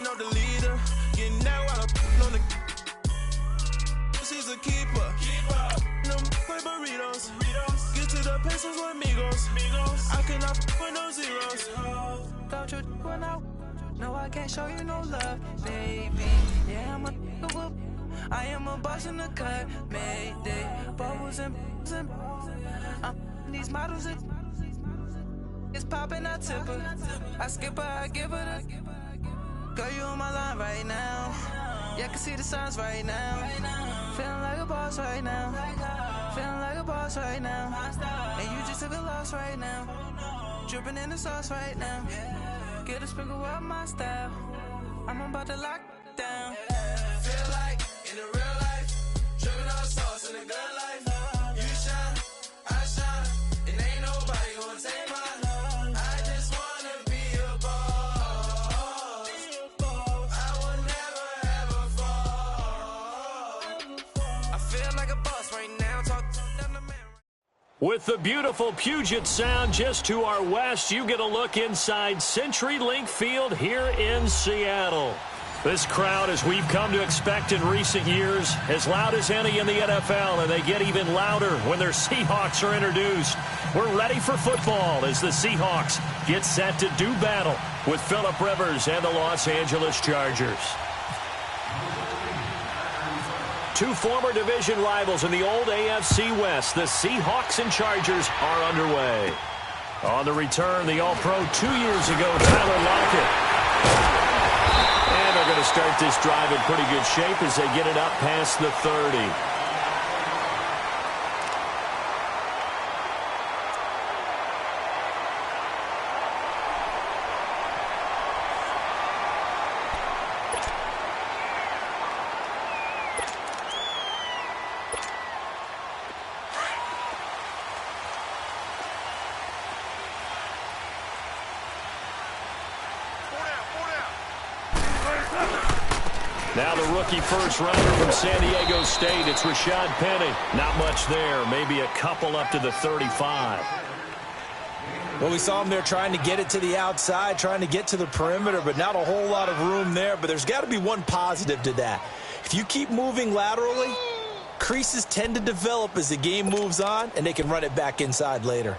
know the leader. Getting that while I'm on the. She's a keeper. No play burritos. Get to the pesos with amigos. I cannot with no zeros. Don't you run out? No, I can't show you no love, baby. Yeah, I'm a whoop. I am a boss in the cut, Mayday. Bubbles and I'm these models. It's popping, I tip her. I skip her, I give her the. Girl, you on my line right now. Yeah, I can see the signs right now. Feeling like a boss right now. Feeling like a boss right now. And you just took a loss right now. Dripping in the sauce right now. Get a sprinkle up my style. I'm about to lock down. Feel like in the real life, dripping on sauce in the good life. You shine, I shine, and ain't nobody gonna take mine. I just wanna be a boss. I will never ever fall. I feel like a boss right now. Talk to them the man. With the beautiful Puget Sound just to our west, you get a look inside CenturyLink Field here in Seattle. This crowd, as we've come to expect in recent years, as loud as any in the NFL, and they get even louder when their Seahawks are introduced. We're ready for football as the Seahawks get set to do battle with Phillip Rivers and the Los Angeles Chargers. Two former division rivals in the old AFC West, the Seahawks and Chargers, are underway. On the return, the All-Pro 2 years ago, Tyler Lockett. And they're going to start this drive in pretty good shape as they get it up past the 30. Now the rookie first rounder from San Diego State, it's Rashad Penny. Not much there, maybe a couple up to the 35. Well, we saw him there trying to get it to the outside, trying to get to the perimeter, but not a whole lot of room there. But there's got to be one positive to that. If you keep moving laterally, creases tend to develop as the game moves on, and they can run it back inside later.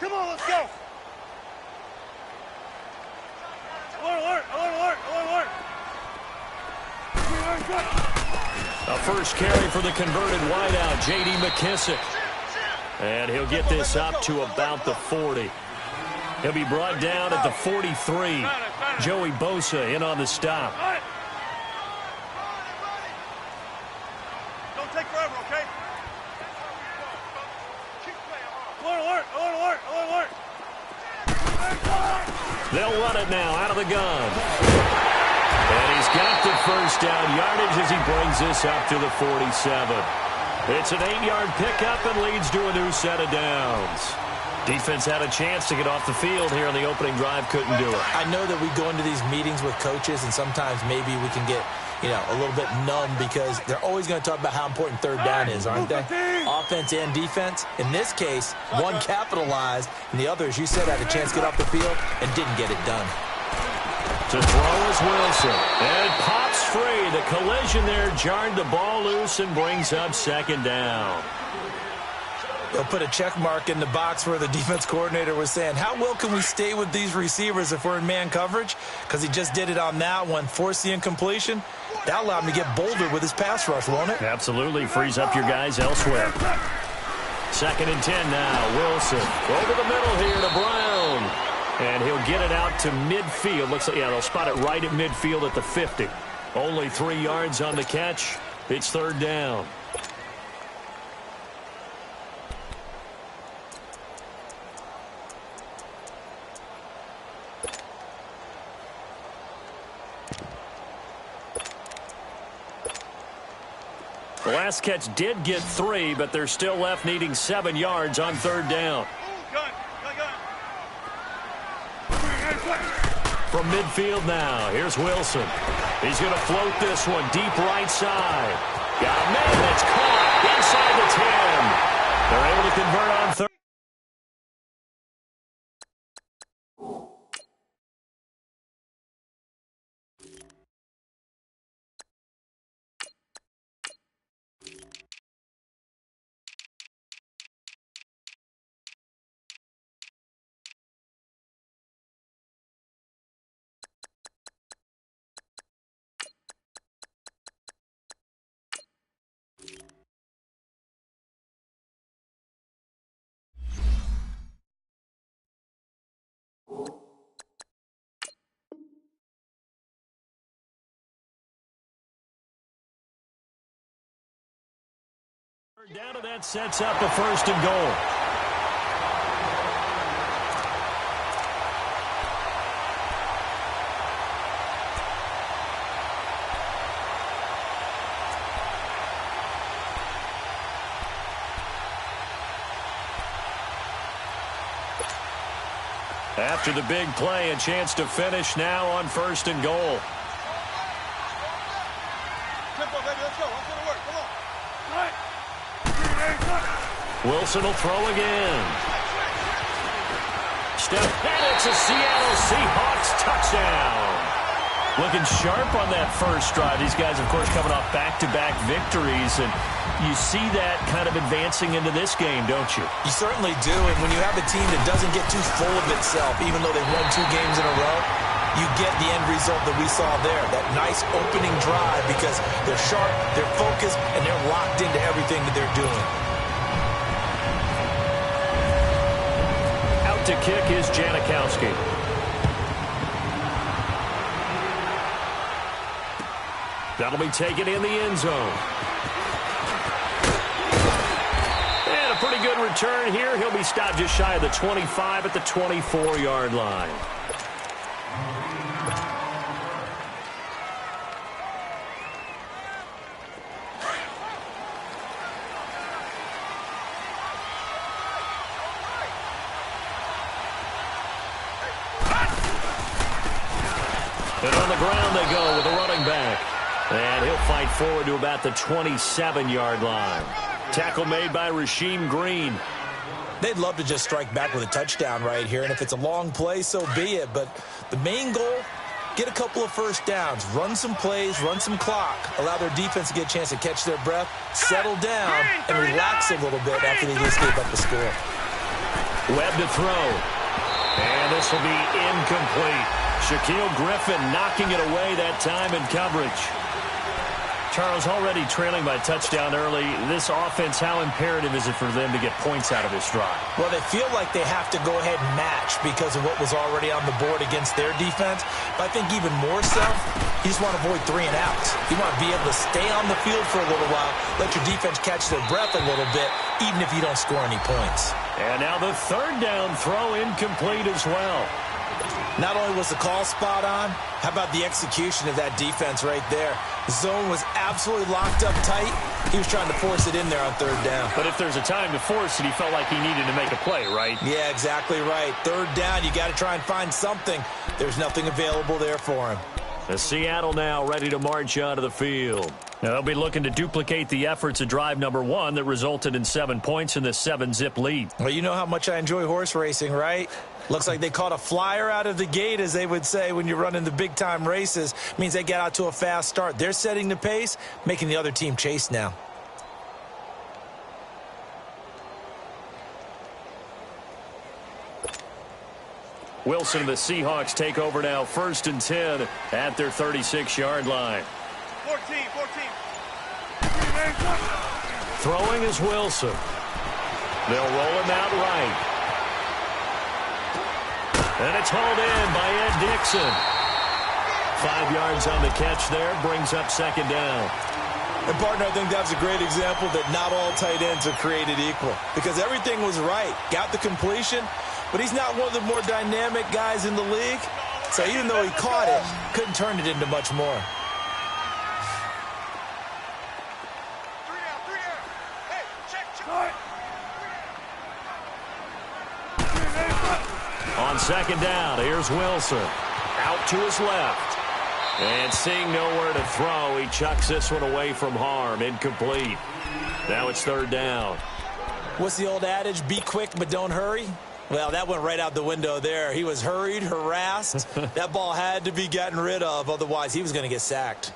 Come on, let's go. Alert. A first carry for the converted wideout, J.D. McKissic. And he'll get this up to about the 40. He'll be brought down at the 43. Joey Bosa in on the stop. Don't take forever, okay? Alert. They'll run it now out of the gun. And he's got the first down yardage as he brings this up to the 47. It's an 8-yard pickup and leads to a new set of downs. Defense had a chance to get off the field here on the opening drive, couldn't do it. I know that we go into these meetings with coaches, and sometimes maybe we can get, a little bit numb because they're always going to talk about how important third down is, aren't they? Offense and defense. In this case, one capitalized, and the other, as you said, had a chance to get off the field and didn't get it done. To throw is Wilson. And it pops free. The collision there jarred the ball loose and brings up second down. They'll put a check mark in the box where the defense coordinator was saying, how well can we stay with these receivers if we're in man coverage? Because he just did it on that one, forced the incompletion. That allowed him to get bolder with his pass rush, won't it? Absolutely. Frees up your guys elsewhere. 2nd and 10 now. Wilson over the middle here to Brown. And he'll get it out to midfield. Looks like, they'll spot it right at midfield at the 50. Only 3 yards on the catch. It's third down. The last catch did get 3, but they're still left needing 7 yards on third down. Gun. From midfield now, here's Wilson. He's going to float this one deep right side. Got a man that's caught inside the 10. They're able to convert on third. Down to that sets up a first and goal. After the big play, a chance to finish now on first and goal. Tempo, baby, let's go. Let's go to work. Come on. Right. Wilson will throw again. Step, and it's a Seattle Seahawks touchdown. Looking sharp on that first drive. These guys, of course, coming off back-to-back victories, and you see that kind of advancing into this game, don't you? You certainly do, and when you have a team that doesn't get too full of itself, even though they've won 2 games in a row, you get the end result that we saw there, that nice opening drive, because they're sharp, they're focused, and they're locked into everything that they're doing. Out to kick is Janikowski. That'll be taken in the end zone. And a pretty good return here. He'll be stopped just shy of the 25 at the 24-yard line. And on the ground they go with a running back. And he'll fight forward to about the 27-yard line. Tackle made by Rasheem Green. They'd love to just strike back with a touchdown right here, and if it's a long play, so be it. But the main goal, get a couple of first downs, run some plays, run some clock, allow their defense to get a chance to catch their breath, settle down, and relax a little bit after they just gave up the score. Webb to throw. And this will be incomplete. Shaquille Griffin knocking it away that time in coverage. Charles, already trailing by touchdown early. This offense, how imperative is it for them to get points out of this drive? Well, they feel like they have to go ahead and match because of what was already on the board against their defense. But I think even more so, you just want to avoid 3 and outs. You want to be able to stay on the field for a little while, let your defense catch their breath a little bit, even if you don't score any points. And now the third down throw incomplete as well. Not only was the call spot on, how about the execution of that defense right there? The zone was absolutely locked up tight. He was trying to force it in there on third down. But if there's a time to force it, he felt like he needed to make a play, right? Yeah, exactly right. Third down, you got to try and find something. There's nothing available there for him. The Seattle now ready to march onto the field. Now they'll be looking to duplicate the efforts of drive number 1 that resulted in 7 points in the 7-zip lead. Well, you know how much I enjoy horse racing, right? Looks like they caught a flyer out of the gate, as they would say when you're running the big-time races. Means they get out to a fast start. They're setting the pace, making the other team chase now. Wilson and the Seahawks take over now, 1st and 10 at their 36-yard line. 14. Throwing is Wilson. They'll roll him out right. And it's hauled in by Ed Dixon. 5 yards on the catch there, brings up 2nd down. And, partner, I think that's a great example that not all tight ends are created equal. Because everything was right. Got the completion, but he's not one of the more dynamic guys in the league. So even though he caught it, couldn't turn it into much more. 3 down. Hey, check. On 2nd down, here's Wilson. Out to his left. And seeing nowhere to throw, he chucks this one away from harm. Incomplete. Now it's 3rd down. What's the old adage? Be quick, but don't hurry? Well, that went right out the window there. He was hurried, harassed. That ball had to be gotten rid of, otherwise he was going to get sacked.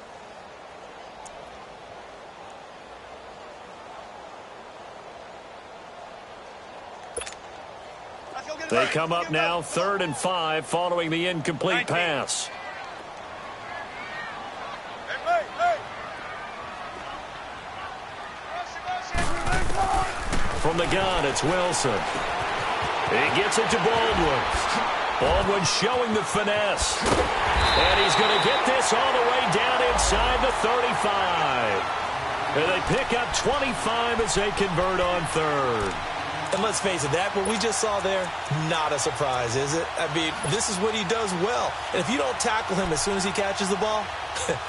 They come up now 3rd and 5 following the incomplete pass. Hey. From the gun, it's Wilson. He gets it to Baldwin. Baldwin showing the finesse. And he's going to get this all the way down inside the 35. And they pick up 25 as they convert on third. And let's face it, what we just saw there, not a surprise, is it? I mean, this is what he does well. And if you don't tackle him as soon as he catches the ball,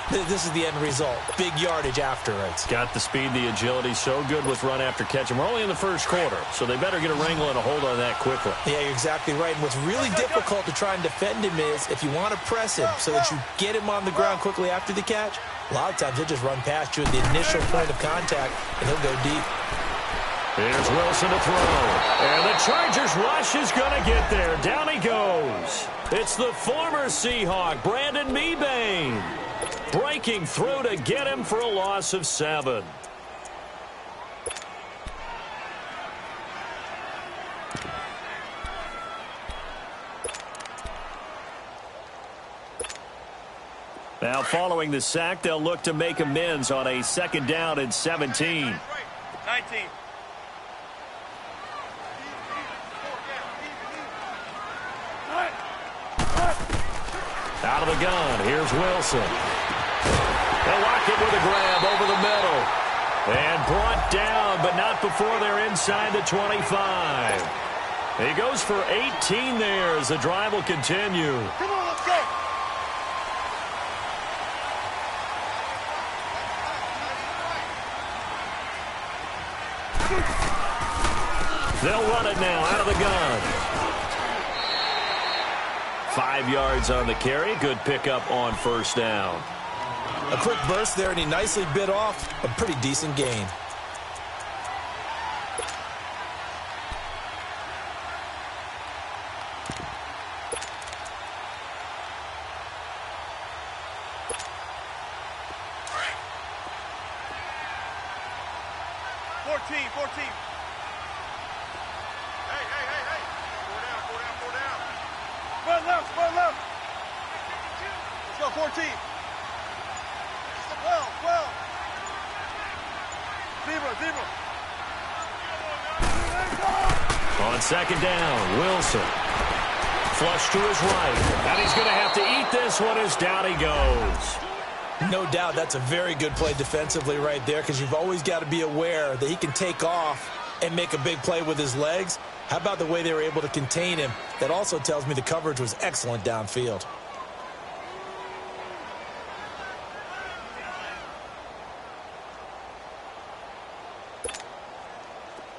this is the end result. Big yardage afterwards. Got the speed, the agility, so good with run after catch. And we're only in the first quarter, so they better get a wrangle and a hold on that quickly. Yeah, you're exactly right. And what's really difficult to try and defend him is if you want to press him so that you get him on the ground quickly after the catch, a lot of times he'll just run past you at the initial point of contact, and he'll go deep. Here's Wilson to throw. And the Chargers rush is going to get there. Down he goes. It's the former Seahawk, Brandon Mebane, breaking through to get him for a loss of 7. Now following the sack, they'll look to make amends on a 2nd down and 17. 19. Out of the gun, here's Wilson. They'll lock it with a grab over the middle. And brought down, but not before they're inside the 25. He goes for 18 there as the drive will continue. Come on, let's go. They'll run it now out of the gun. 5 yards on the carry. Good pickup on 1st down. A quick burst there, and he nicely bit off a pretty decent gain. Run left. Let's go, 14. 12. Zebra. On 2nd down, Wilson. Flush to his right. And he's going to have to eat this one as down he goes. No doubt that's a very good play defensively right there, because you've always got to be aware that he can take off and make a big play with his legs. How about the way they were able to contain him? That also tells me the coverage was excellent downfield.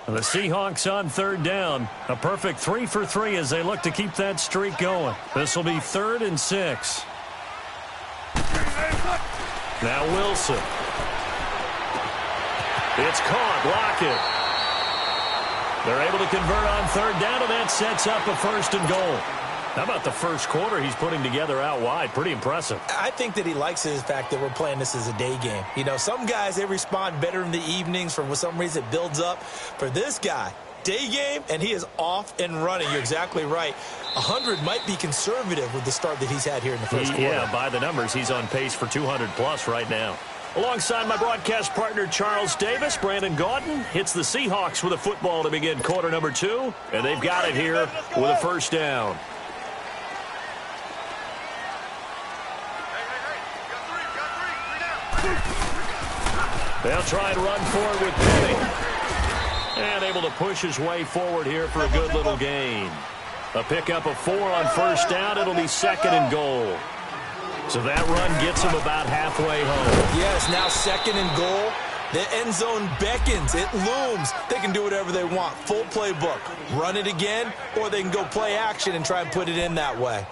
The Seahawks on 3rd down. A perfect 3 for 3 as they look to keep that streak going. This will be 3rd and 6. Now Wilson. It's caught. Lockett. They're able to convert on 3rd down, and that sets up a 1st and goal. How about the first quarter he's putting together out wide? Pretty impressive. I think that he likes the fact that we're playing this as a day game. You know, some guys, they respond better in the evenings. For some reason, it builds up. For this guy, day game, and he is off and running. You're exactly right. 100 might be conservative with the start that he's had here in the first quarter. Yeah, by the numbers, he's on pace for 200-plus right now. Alongside my broadcast partner, Charles Davis, Brandon Gaudin hits the Seahawks with a football to begin quarter number 2, and they've got it here with a 1st down. They'll try and run forward with Penny. And able to push his way forward here for a good little gain. A pickup of 4 on 1st down. It'll be 2nd and goal. So that run gets him about halfway home. Yes, now 2nd and goal. The end zone beckons. It looms. They can do whatever they want. Full playbook. Run it again, or they can go play action and try and put it in that way.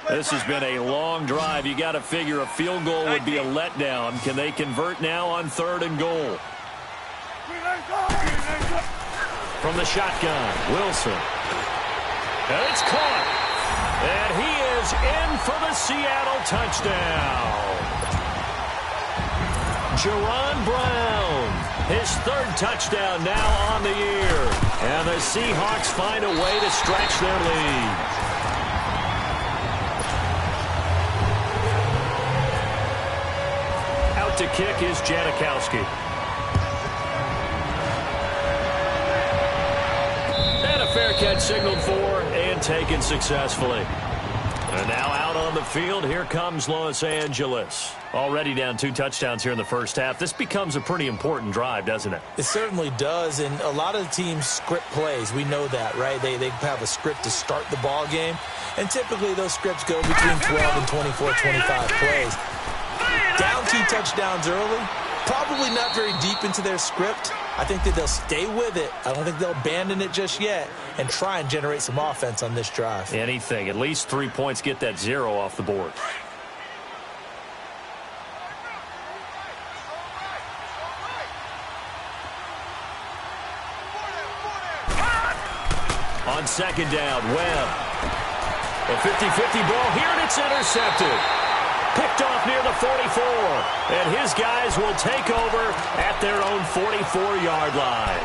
This has been a long drive. You got to figure a field goal would be a letdown. Can they convert now on 3rd and goal? From the shotgun, Wilson. And it's caught. And he is in for the Seattle touchdown. Jaron Brown, his 3rd touchdown now on the year. And the Seahawks find a way to stretch their lead. To kick is Janikowski. And a fair catch signaled for and taken successfully. And now out on the field, here comes Los Angeles. Already down 2 touchdowns here in the first half. This becomes a pretty important drive, doesn't it? It certainly does, and a lot of teams script plays. We know that, right? They have a script to start the ball game, and typically those scripts go between 12 and 24, 25 plays. Down 2 touchdowns early, probably not very deep into their script. I think that they'll stay with it. I don't think they'll abandon it just yet and try and generate some offense on this drive. Anything. At least 3 points, get that 0 off the board. On second down, Webb. A 50-50 ball here, and it's intercepted. Picked off near the 44, and his guys will take over at their own 44-yard line.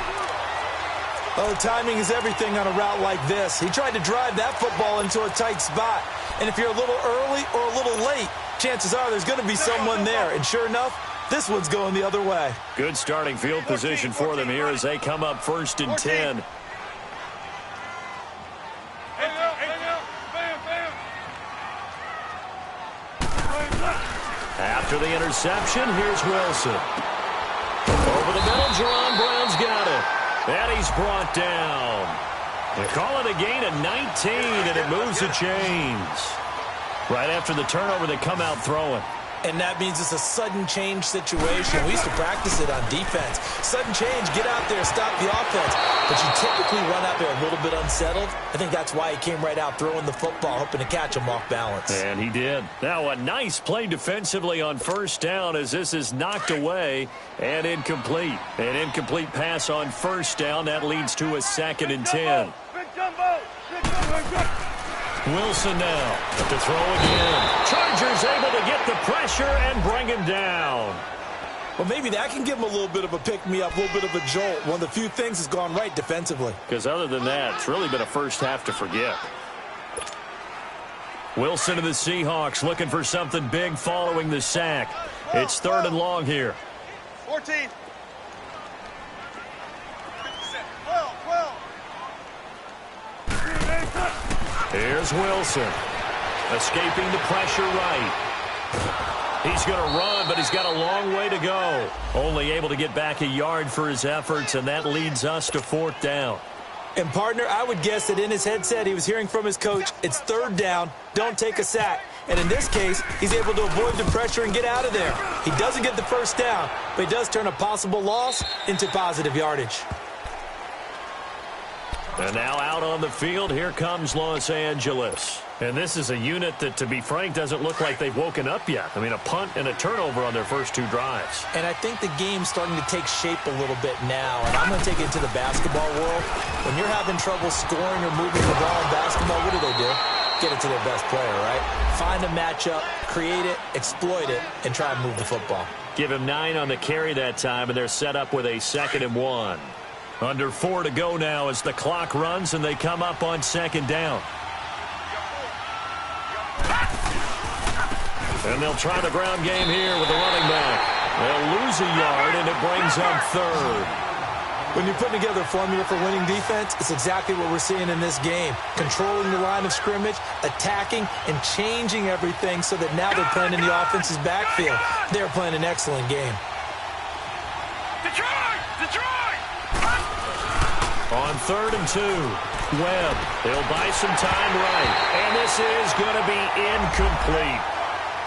Well, the timing is everything on a route like this. He tried to drive that football into a tight spot, and if you're a little early or a little late, chances are there's going to be someone there, and sure enough, this one's going the other way. Good starting field position for them here as they come up 1st and 10. After the interception, here's Wilson. Over the middle, Jerron Brown's got it. And he's brought down. They call it a gain of 19, and it moves the chains. Right after the turnover, they come out throwing. And that means it's a sudden change situation. We used to practice it on defense. Sudden change, get out there, stop the offense. But you typically run out there a little bit unsettled. I think that's why he came right out throwing the football, hoping to catch him off balance. And he did. Now a nice play defensively on 1st down as this is knocked away and incomplete. An incomplete pass on 1st down. That leads to a 2nd and 10. Wilson now to throw again. Chargers able to get the pressure and bring him down. Well, maybe that can give him a little bit of a pick-me-up, a little bit of a jolt. One of the few things that's gone right defensively. Because other than that, it's really been a first half to forget. Wilson of the Seahawks looking for something big following the sack. It's 3rd and long here. 14. Here's Wilson. Escaping the pressure right. He's going to run, but he's got a long way to go. Only able to get back a yard for his efforts, and that leads us to 4th down. And, partner, I would guess that in his headset he was hearing from his coach, it's 3rd down, don't take a sack. And in this case, he's able to avoid the pressure and get out of there. He doesn't get the 1st down, but he does turn a possible loss into positive yardage. And now out on the field, here comes Los Angeles. And this is a unit that, to be frank, doesn't look like they've woken up yet. I mean, a punt and a turnover on their first 2 drives. And I think the game's starting to take shape a little bit now. And I'm going to take it to the basketball world. When you're having trouble scoring or moving the ball in basketball, what do? Get it to their best player, right? Find a matchup, create it, exploit it, and try and move the football. Give him 9 on the carry that time, and they're set up with a 2nd and 1. Under 4 to go now as the clock runs, and they come up on 2nd down. And they'll try the ground game here with the running back. They'll lose a yard, and it brings up 3rd. When you're putting together a formula for winning defense, it's exactly what we're seeing in this game. Controlling the line of scrimmage, attacking, and changing everything so that now they're playing in the offense's backfield. They're playing an excellent game. On 3rd and 2, Webb. He'll buy some time right. And this is going to be incomplete.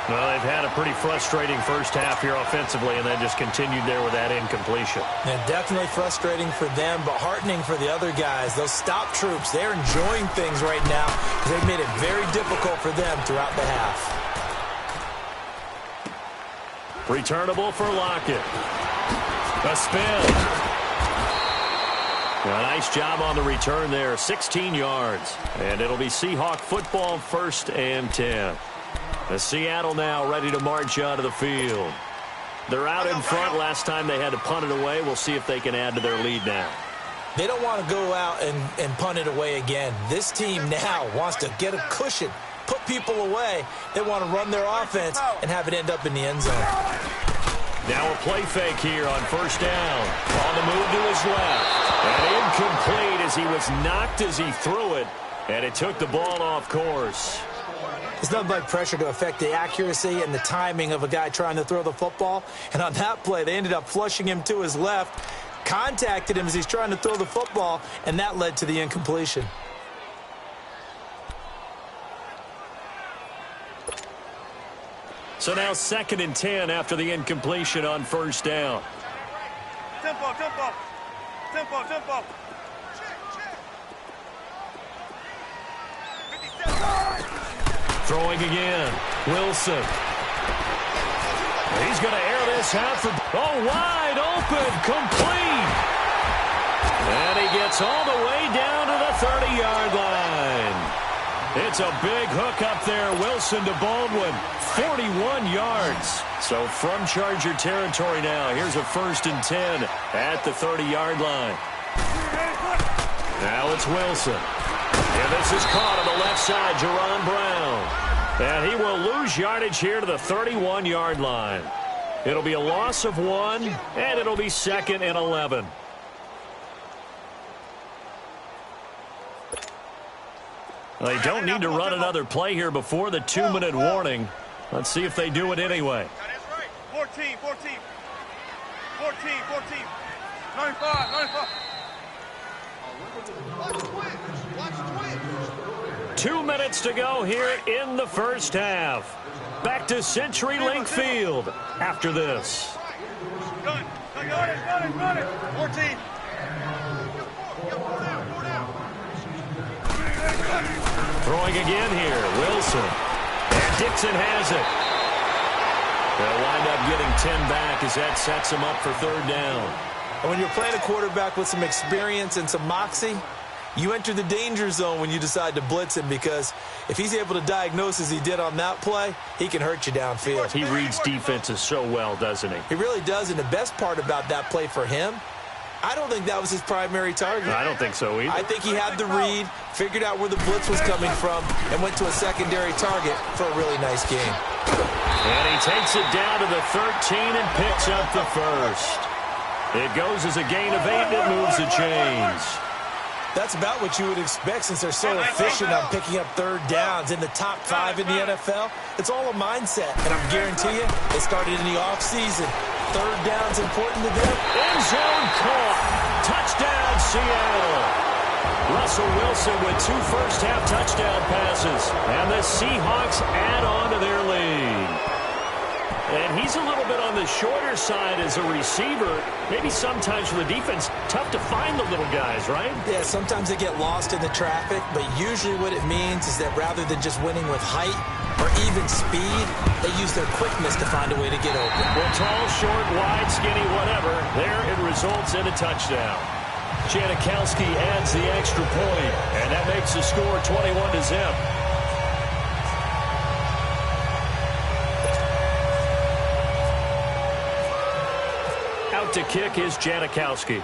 Well, they've had a pretty frustrating first half here offensively, and then just continued there with that incompletion. And definitely frustrating for them, but heartening for the other guys. Those stop troops, they're enjoying things right now because they've made it very difficult for them throughout the half. Returnable for Lockett. A spin. A nice job on the return there, 16 yards. And it'll be Seahawk football, 1st and 10. The Seattle now ready to march out of the field. They're out in front. Last time they had to punt it away. We'll see if they can add to their lead now. They don't want to go out and punt it away again. This team now wants to get a cushion, put people away. They want to run their offense and have it end up in the end zone. Now a play fake here on 1st down. On the move to his left. And incomplete as he was knocked as he threw it. And it took the ball off course. There's nothing like pressure to affect the accuracy and the timing of a guy trying to throw the football. And on that play, they ended up flushing him to his left, contacted him as he's trying to throw the football, and that led to the incompletion. So now 2nd and 10 after the incompletion on first down. Tempo, tempo. Tempo, tempo. Throwing again. Wilson. He's going to air this out for... Oh, wide open. Complete. And he gets all the way down to the 30-yard line. It's a big hook up there. Wilson to Baldwin. 41 yards. So from Charger territory now, here's a 1st and 10 at the 30-yard line. Now it's Wilson. And this is caught on the left side, Jerron Brown. And he will lose yardage here to the 31-yard line. It'll be a loss of 1, and it'll be 2nd and 11. They don't need to run another play here before the 2-minute warning. Let's see if they do it anyway. That is right. 14, 14. 14, 14. 95, 95. 2 minutes to go here in the first half. Back to CenturyLink Field after this. Gun it. 14. Throwing again here, Wilson. And Dixon has it. They'll wind up getting 10 back as that sets them up for 3rd down. And when you're playing a quarterback with some experience and some moxie, you enter the danger zone when you decide to blitz him, because if he's able to diagnose as he did on that play, he can hurt you downfield. He reads defenses so well, doesn't he? He really does, and the best part about that play for him, I don't think that was his primary target. I don't think so either. I think he had the read, figured out where the blitz was coming from, and went to a secondary target for a really nice game. And he takes it down to the 13 and picks up the 1st. It goes as a gain of 8, and it moves the chains. That's about what you would expect since they're so efficient on picking up 3rd downs in the top 5 in the NFL. It's all a mindset, and I guarantee you, it started in the offseason. 3rd down's important to them. End zone caught. Touchdown, Seattle. Russell Wilson with 2 first-half touchdown passes. And the Seahawks add on to their lead. And he's a little bit on the shorter side as a receiver. Maybe sometimes for the defense, tough to find the little guys, right? Yeah, sometimes they get lost in the traffic, but usually what it means is that rather than just winning with height or even speed, they use their quickness to find a way to get open. Well, tall, short, wide, skinny, whatever, there it results in a touchdown. Janikowski adds the extra point, and that makes the score 21-0. Out to kick is Janikowski.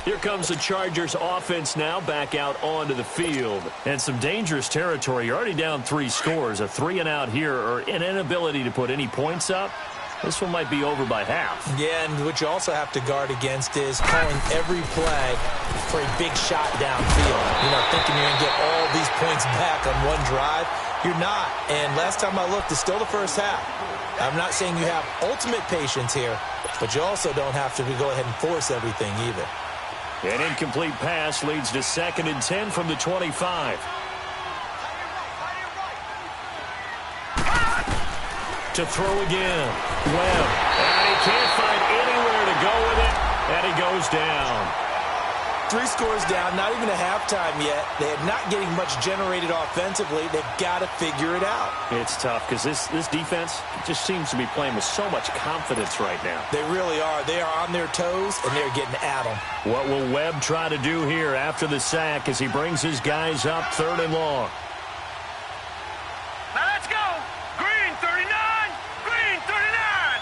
Here comes the Chargers offense now back out onto the field. And some dangerous territory. You're already down 3 scores. A 3-and-out here, or an inability to put any points up. This one might be over by half. Yeah, and what you also have to guard against is calling every play for a big shot downfield. You know, thinking you're going to get all these points back on one drive. You're not. And last time I looked, it's still the first half. I'm not saying you have ultimate patience here, but you also don't have to go ahead and force everything either. An incomplete pass leads to 2nd and 10 from the 25. To throw again. Webb. And he can't find anywhere to go with it. And he goes down. 3 scores down, not even a halftime yet. They are not getting much generated offensively. They've got to figure it out. It's tough because this defense just seems to be playing with so much confidence right now. They really are. They are on their toes, and they're getting at them. What will Webb try to do here after the sack as he brings his guys up 3rd and long? Now let's go. Green 39. Green 39.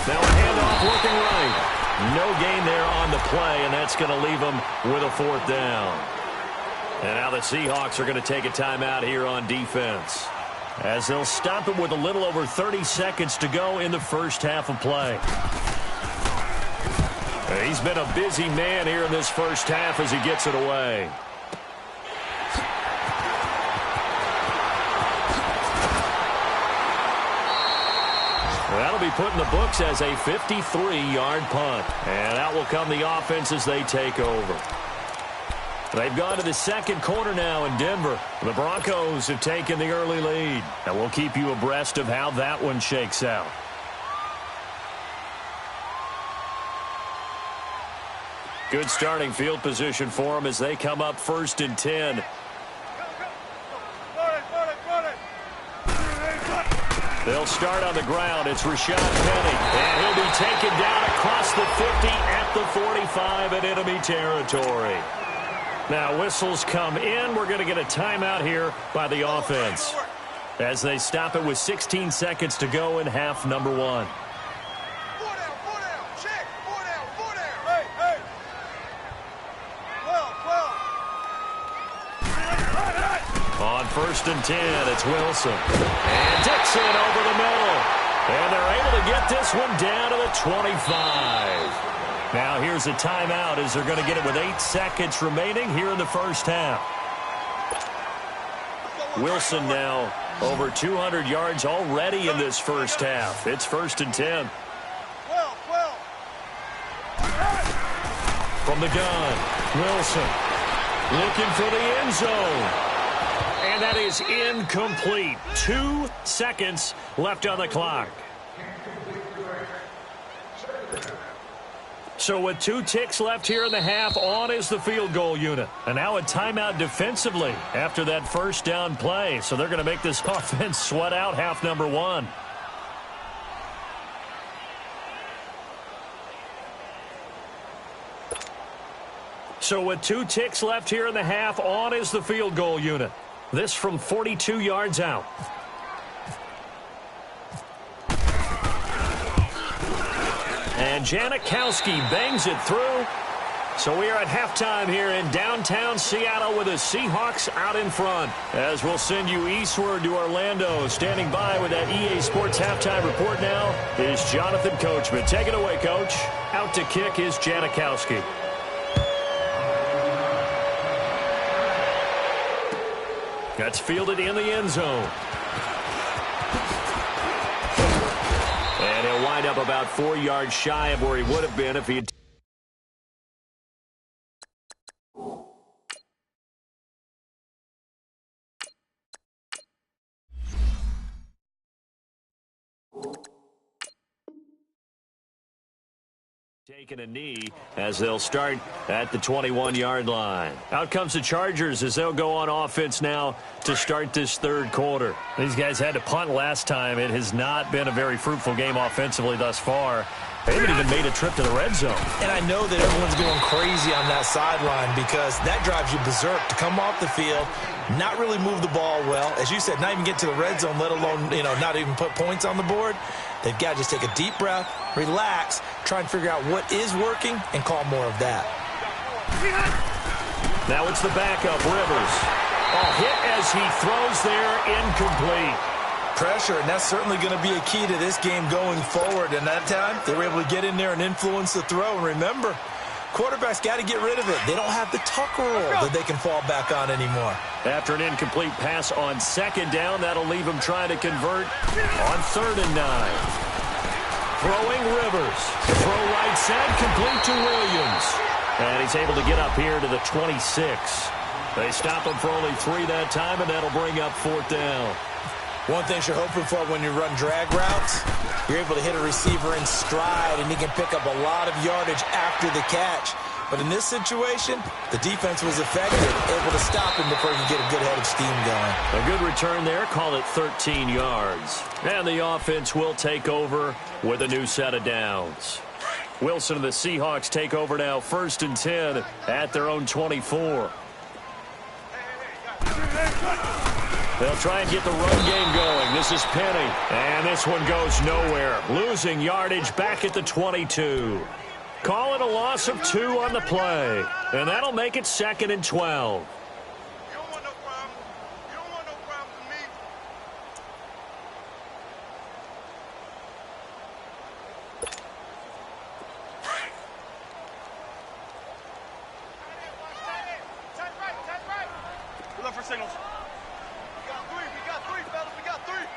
Now a handoff looking right. No gain there on the play, and that's going to leave them with a 4th down. And now the Seahawks are going to take a timeout here on defense. as they'll stop it with a little over 30 seconds to go in the first half of play. He's been a busy man here in this first half as he gets it away. That'll be put in the books as a 53-yard punt. And out will come the offense as they take over. They've gone to the second quarter now in Denver. The Broncos have taken the early lead. And we'll keep you abreast of how that one shakes out. Good starting field position for them as they come up 1st and 10. They'll start on the ground. It's Rashad Penny. And he'll be taken down across the 50 at the 45 in enemy territory. Now whistles come in. We're going to get a timeout here by the offense as they stop it with 16 seconds to go in half number 1. On 1st and 10, it's Wilson. And Dixon over the middle. And they're able to get this one down to the 25. Now here's a timeout as they're going to get it with 8 seconds remaining here in the first half. Wilson now over 200 yards already in this first half. It's 1st and 10. From the gun, Wilson looking for the end zone. And that is incomplete. 2 seconds left on the clock. So with 2 ticks left here in the half, on is the field goal unit. And now a timeout defensively after that first down play. So they're going to make this offense sweat out half number 1. So with 2 ticks left here in the half, on is the field goal unit. This from 42 yards out. And Janikowski bangs it through. So we are at halftime here in downtown Seattle with the Seahawks out in front. As we'll send you eastward to Orlando. Standing by with that EA Sports halftime report now is Jonathan Coachman. Take it away, Coach. Out to kick is Janikowski. That's fielded in the end zone. And he'll wind up about 4 yards shy of where he would have been if he had... taking a knee as they'll start at the 21-yard line. Out comes the Chargers as they'll go on offense now to start this third quarter. These guys had to punt last time. It has not been a very fruitful game offensively thus far. They haven't even made a trip to the red zone. And I know that everyone's going crazy on that sideline because that drives you berserk to come off the field, not really move the ball well. As you said, not even get to the red zone, let alone, not even put points on the board. They've got to just take a deep breath, relax, try and figure out what is working, and call more of that. Now it's the backup, Rivers. A hit as he throws there, incomplete. Pressure, and that's certainly going to be a key to this game going forward. And that time, they were able to get in there and influence the throw. And remember, quarterbacks got to get rid of it. They don't have the tuck rule that they can fall back on anymore. After an incomplete pass on second down, that'll leave him trying to convert on 3rd and 9. Throwing Rivers. Throw right side, complete to Williams. And he's able to get up here to the 26. They stop him for only 3 that time, and that'll bring up 4th down. One thing you're hoping for when you run drag routes, you're able to hit a receiver in stride, and he can pick up a lot of yardage after the catch. But in this situation, the defense was effective, able to stop him before he could get a good head of steam going. A good return there, call it 13 yards. And the offense will take over with a new set of downs. Wilson and the Seahawks take over now, 1st and 10 at their own 24. They'll try and get the run game going. This is Penny. And this one goes nowhere. Losing yardage back at the 22. Call it a loss of 2 on the play. And that'll make it 2nd and 12. signals. We got three, fellas, we got three.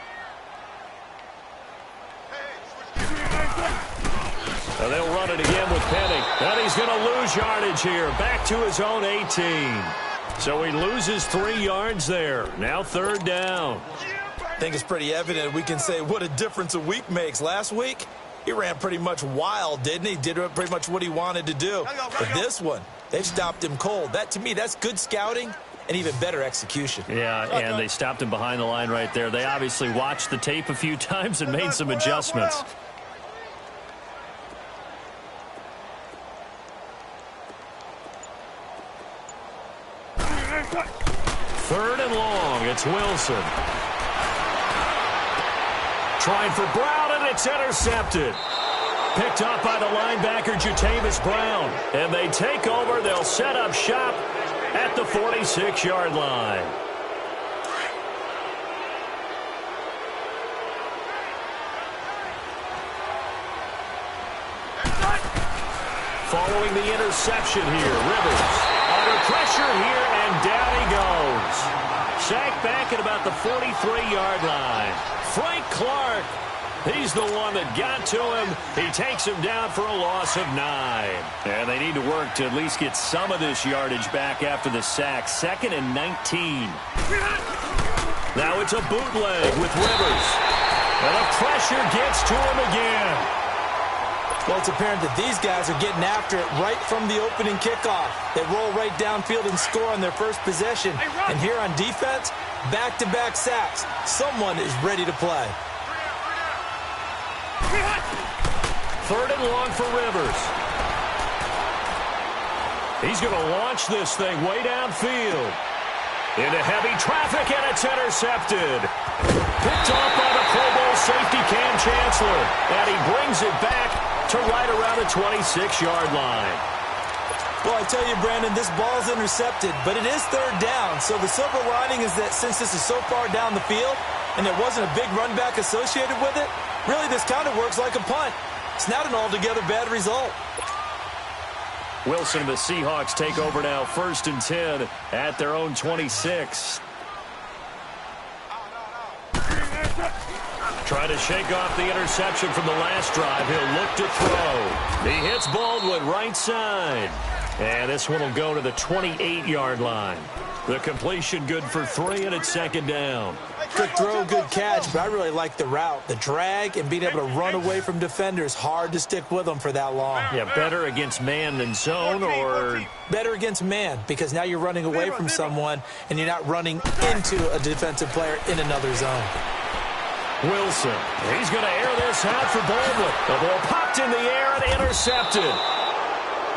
So they'll run it again with Penny. And he's going to lose yardage here. Back to his own 18. So he loses 3 yards there. Now 3rd down. I think it's pretty evident we can say what a difference a week makes. Last week, he ran pretty much wild, didn't he? Did pretty much what he wanted to do. But this one, they've stopped him cold. That, to me, that's good scouting and even better execution. Yeah, and they stopped him behind the line right there. They obviously watched the tape a few times and made some adjustments. Third and long, it's Wilson. Trying for Brown, and it's intercepted. Picked up by the linebacker, Jatavis Brown. And they take over. They'll set up shop at the 46-yard line. Following the interception here, Rivers under pressure here, and down he goes. Sacked back at about the 43-yard line. Frank Clark, he's the one that got to him. He takes him down for a loss of 9. And they need to work to at least get some of this yardage back after the sack. 2nd and 19. Now it's a bootleg with Rivers. And the pressure gets to him again. Well, it's apparent that these guys are getting after it right from the opening kickoff. They roll right downfield and score on their first possession. And here on defense, back-to-back sacks. Someone is ready to play. 3rd and long for Rivers. He's going to launch this thing way downfield. Into heavy traffic, and it's intercepted. Picked off by the Pro Bowl safety Cam Chancellor. And he brings it back to right around the 26-yard line. Well, I tell you, Brandon, this ball's intercepted, but it is 3rd down. So the silver lining is that since this is so far down the field and there wasn't a big run back associated with it, really this kind of works like a punt. It's not an altogether bad result. Wilson and the Seahawks take over now, 1st and 10 at their own 26. Trying to shake off the interception from the last drive. He'll look to throw. He hits Baldwin right side. And this one will go to the 28-yard line. The completion good for 3, and it's 2nd down. Good throw, good catch, but I really like the route. The drag and being able to run away from defenders. Hard to stick with them for that long. Yeah, better against man than zone, or better against man, because now you're running away from someone and you're not running into a defensive player in another zone. Wilson, he's going to air this out for Baldwin. The ball popped in the air and intercepted.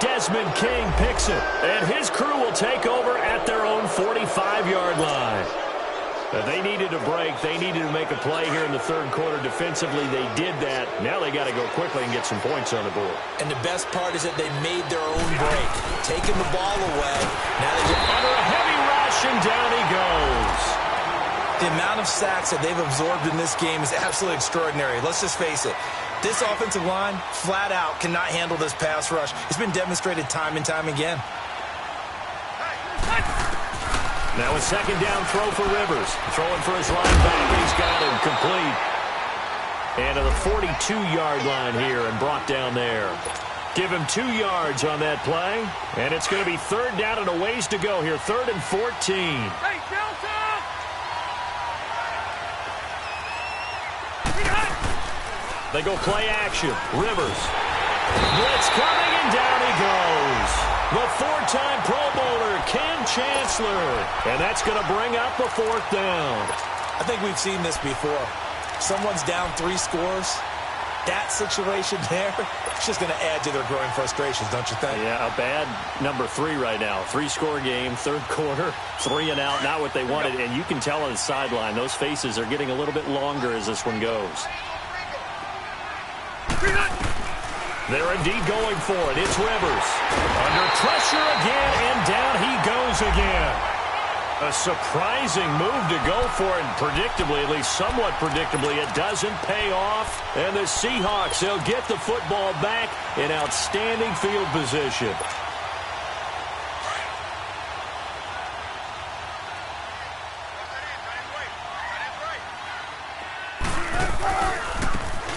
Desmond King picks it, and his crew will take over at their own 45-yard line. They needed a break. They needed to make a play here in the 3rd quarter. Defensively, they did that. Now they got to go quickly and get some points on the board. And the best part is that they made their own break, taking the ball away. Now they get under a heavy rush, and down he goes. The amount of sacks that they've absorbed in this game is absolutely extraordinary. Let's just face it. This offensive line, flat out, cannot handle this pass rush. It's been demonstrated time and time again. Now a 2nd down throw for Rivers. Throwing for his linebacker. He's got him complete. And to the 42-yard line here and brought down there. Give him 2 yards on that play. And it's going to be 3rd down and a ways to go here. 3rd and 14. Hey, Delta! They go play action. Rivers. Blitz coming, and down he goes. The 4-time Pro Bowler, Cam Chancellor. And that's going to bring up the 4th down. I think we've seen this before. Someone's down 3 scores. That situation there, it's just going to add to their growing frustrations, don't you think? Yeah, a bad number 3 right now. 3-score game, 3rd quarter, 3 and out, not what they wanted. And you can tell on the sideline, those faces are getting a little bit longer as this one goes. They're indeed going for it. It's Rivers. Under pressure again, and down he goes again. A surprising move to go for it, and predictably, at least somewhat predictably, it doesn't pay off. And the Seahawks, they'll get the football back in outstanding field position.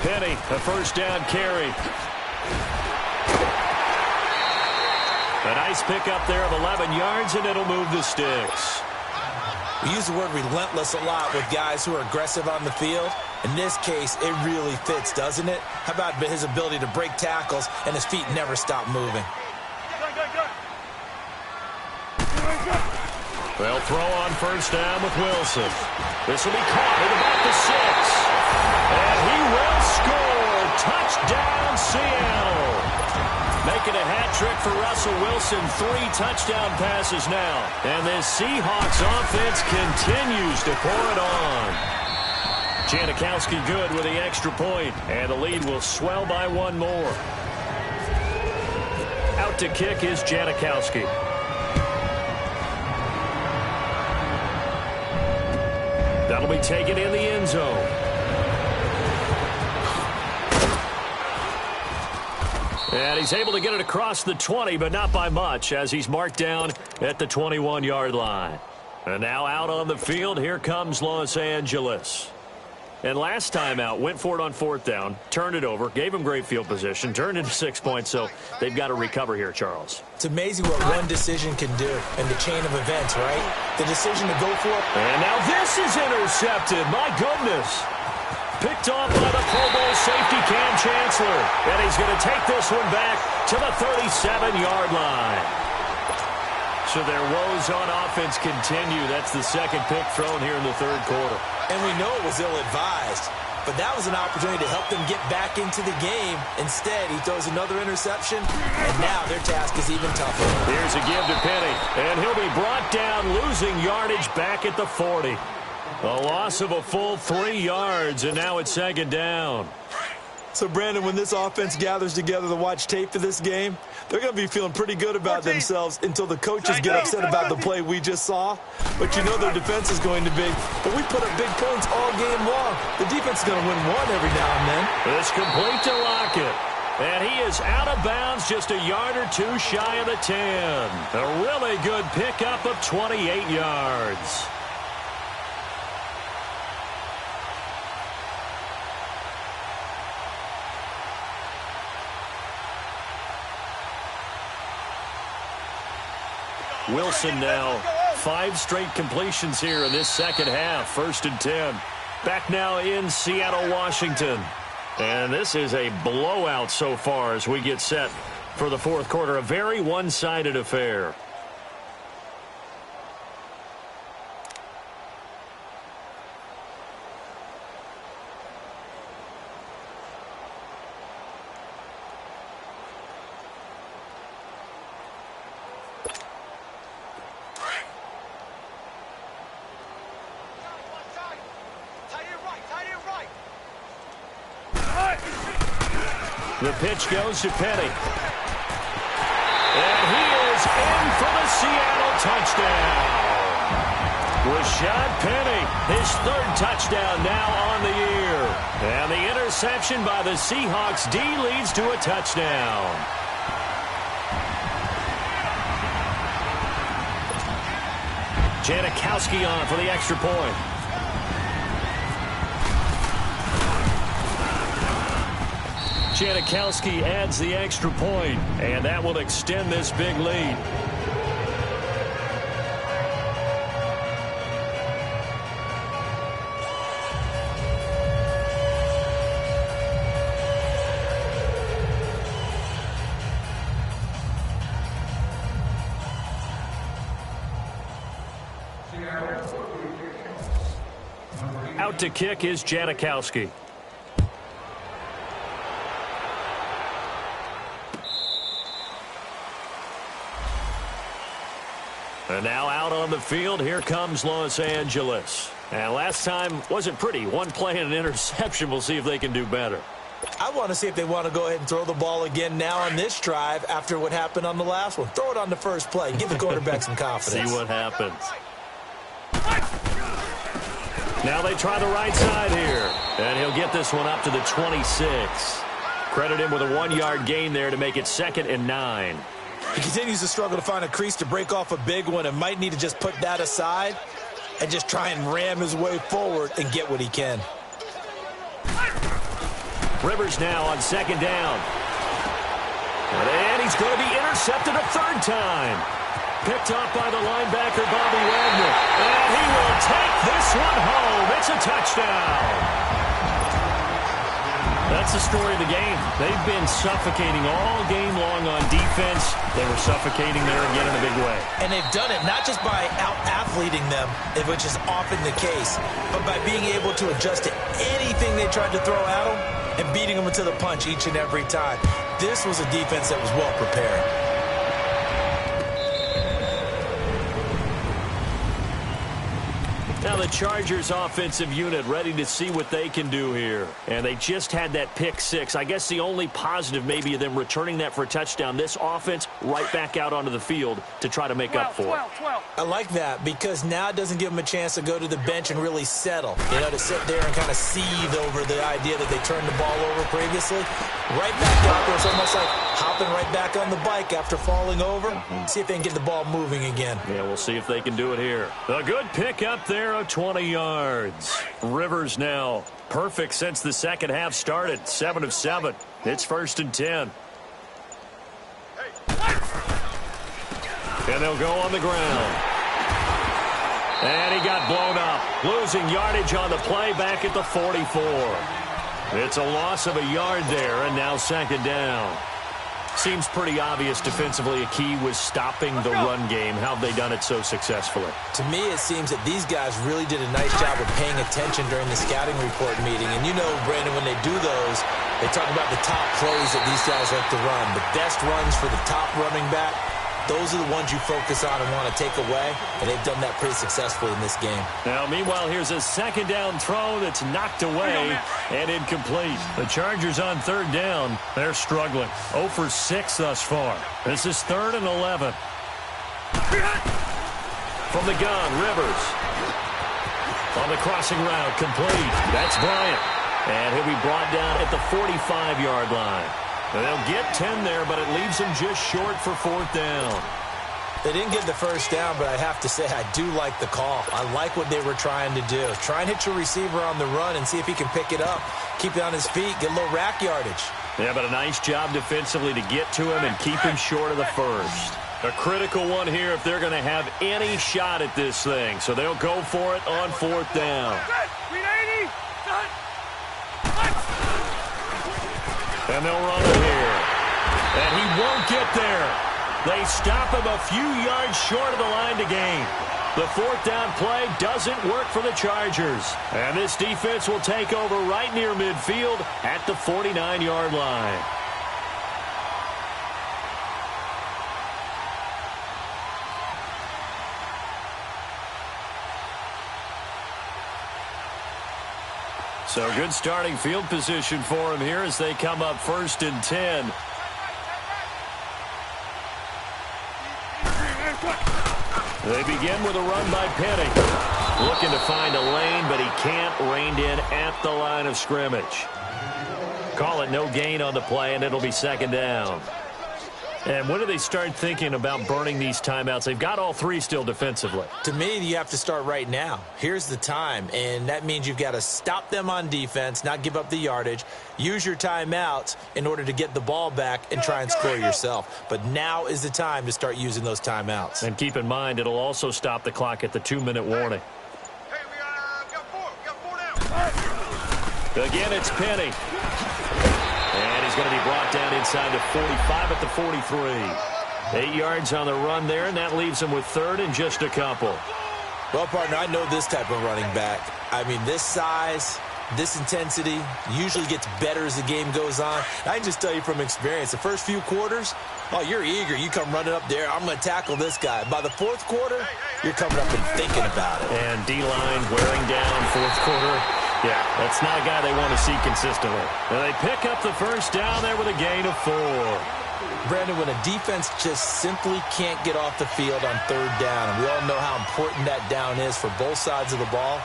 Penny, a first down carry. A nice pickup there of 11 yards, and it'll move the sticks. We use the word relentless a lot with guys who are aggressive on the field. In this case, it really fits, doesn't it? How about his ability to break tackles and his feet never stop moving? They'll throw on first down with Wilson. This will be caught at about the 6. And he will score. Touchdown, Seattle. Making a hat trick for Russell Wilson. 3 touchdown passes now. And this Seahawks offense continues to pour it on. Janikowski good with the extra point. And the lead will swell by 1 more. Out to kick is Janikowski. That'll be taken in the end zone. And he's able to get it across the 20, but not by much, as he's marked down at the 21-yard line. And now out on the field, here comes Los Angeles. And last time out, went for it on 4th down, turned it over, gave him great field position, turned into 6 points, so they've got to recover here, Charles. It's amazing what one decision can do in the chain of events, right? The decision to go for it. And now this is intercepted. My goodness. Picked off by the Pro Bowl safety Cam Chancellor. And he's going to take this one back to the 37-yard line. So their woes on offense continue. That's the second pick thrown here in the 3rd quarter. And we know it was ill-advised, but that was an opportunity to help them get back into the game. Instead, he throws another interception, and now their task is even tougher. Here's a give to Penny, and he'll be brought down, losing yardage back at the 40. A loss of a full 3 yards, and now it's 2nd down. So, Brandon, when this offense gathers together to watch tape for this game, they're going to be feeling pretty good about themselves until the coaches get upset about the play we just saw. But you know their defense is going to be. But we put up big points all game long. The defense is going to win one every now and then. It's complete to Lockett. And he is out of bounds just a yard or 2 shy of the 10. A really good pickup of 28 yards. Wilson now 5 straight completions here in this second half. 1st and 10. Back now in Seattle, Washington. And this is a blowout so far as we get set for the 4th quarter. A very one-sided affair. The pitch goes to Penny. And he is in for the Seattle touchdown. Rashad Penny, his 3rd touchdown now on the year. And the interception by the Seahawks D leads to a touchdown. Janikowski on for the extra point. Janikowski adds the extra point, and that will extend this big lead. Out to kick is Janikowski. And now out on the field, here comes Los Angeles. And last time wasn't pretty. 1 play and an interception. We'll see if they can do better. I want to see if they want to go ahead and throw the ball again now on this drive after what happened on the last one. Throw it on the first play. Give the quarterback some confidence. See what happens. Now they try the right side here. And he'll get this one up to the 26. Credit him with a 1-yard gain there to make it 2nd and 9. He continues to struggle to find a crease to break off a big one and might need to just put that aside and just try and ram his way forward and get what he can. Rivers now on second down. And he's going to be intercepted a third time. Picked up by the linebacker, Bobby Wagner. And he will take this one home. It's a touchdown. That's the story of the game. They've been suffocating all game long on defense. They were suffocating there again in a big way. And they've done it not just by out-athleting them, which is often the case, but by being able to adjust to anything they tried to throw at them and beating them to the punch each and every time. This was a defense that was well prepared. Now the Chargers offensive unit ready to see what they can do here. And they just had that pick six. I guess the only positive maybe of them returning that for a touchdown. This offense right back out onto the field to try to make up for it. I like that because now it doesn't give them a chance to go to the bench and really settle. You know, to sit there and kind of seethe over the idea that they turned the ball over previously. Right back out there. It's almost like hopping right back on the bike after falling over. See if they can get the ball moving again. Yeah, we'll see if they can do it here. A good pick up there of 20 yards. Rivers now perfect since the second half started. 7 of 7. It's 1st and 10. And they'll go on the ground. And he got blown up. Losing yardage on the play back at the 44. It's a loss of a yard there, and now second down. Seems pretty obvious defensively a key was stopping the run game. How have they done it so successfully? To me, it seems that these guys really did a nice job of paying attention during the scouting report meeting. And you know, Brandon, when they do those, they talk about the top plays that these guys like to run. The best runs for the top running back, those are the ones you focus on and want to take away, and they've done that pretty successfully in this game. Now, meanwhile, here's a second down throw that's knocked away and incomplete. The Chargers on third down, they're struggling. 0 for 6 thus far. This is 3rd and 11. From the gun, Rivers. On the crossing route, complete. That's Bryant. And he'll be brought down at the 45-yard line. They'll get 10 there, but it leaves them just short for 4th down. They didn't get the first down, but I have to say I do like the call. I like what they were trying to do. Try and hit your receiver on the run and see if he can pick it up. Keep it on his feet, get a little rack yardage. Yeah, but a nice job defensively to get to him and keep him short of the first. A critical one here if they're going to have any shot at this thing. So they'll go for it on 4th down. And they'll run it here. And he won't get there. They stop him a few yards short of the line to gain. The 4th down play doesn't work for the Chargers. And this defense will take over right near midfield at the 49-yard line. So good starting field position for him here as they come up 1st and 10. They begin with a run by Penny. Looking to find a lane, but he can't. Reined in at the line of scrimmage. Call it no gain on the play, and it'll be 2nd down. And when do they start thinking about burning these timeouts? They've got all 3 still defensively. To me, you have to start right now. Here's the time, and that means you've got to stop them on defense, not give up the yardage, use your timeouts in order to get the ball back and try and score yourself. But now is the time to start using those timeouts. And keep in mind, it'll also stop the clock at the 2-minute warning. Hey, we got four down. Again, it's Penny. And he's going to be brought down inside the 45 at the 43. 8 yards on the run there, and that leaves him with 3rd and just a couple. Well, partner, I know this type of running back. I mean, this size, this intensity usually gets better as the game goes on. I can just tell you from experience, the first few quarters, oh, you're eager. You come running up there, I'm going to tackle this guy. By the 4th quarter, you're coming up and thinking about it. And D-line wearing down 4th quarter. Yeah, that's not a guy they want to see consistently. And they pick up the 1st down there with a gain of 4. Brandon, when a defense just simply can't get off the field on 3rd down, and we all know how important that down is for both sides of the ball,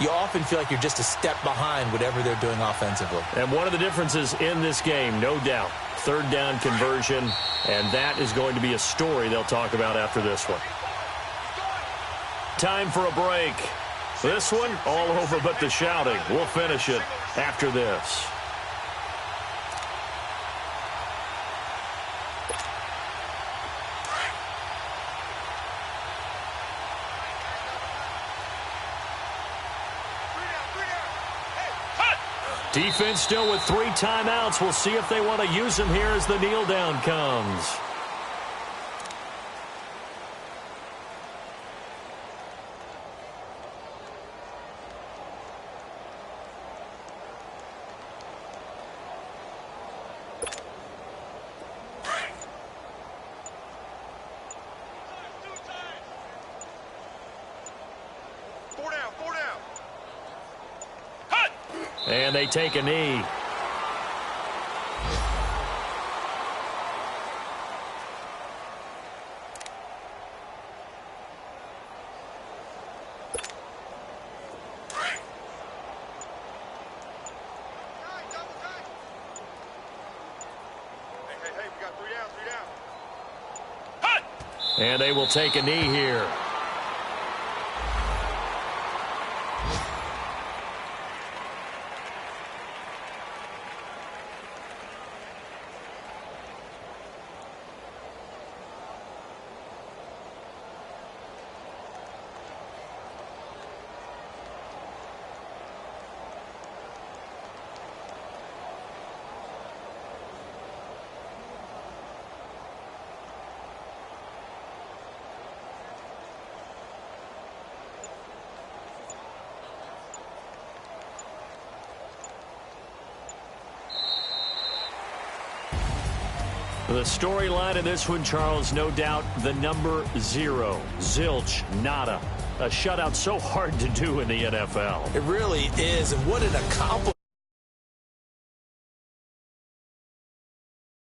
you often feel like you're just a step behind whatever they're doing offensively. And one of the differences in this game, no doubt, 3rd down conversion, and that is going to be a story they'll talk about after this one. Time for a break. This one, all over but the shouting. We'll finish it after this. Defense still with 3 timeouts. We'll see if they want to use them here as the kneel down comes. And they take a knee. Hey, we got 3 down. And they will take a knee here. The storyline of this one, Charles, no doubt the number 0. Zilch, nada. A shutout so hard to do in the NFL. It really is, and what an accomplishment.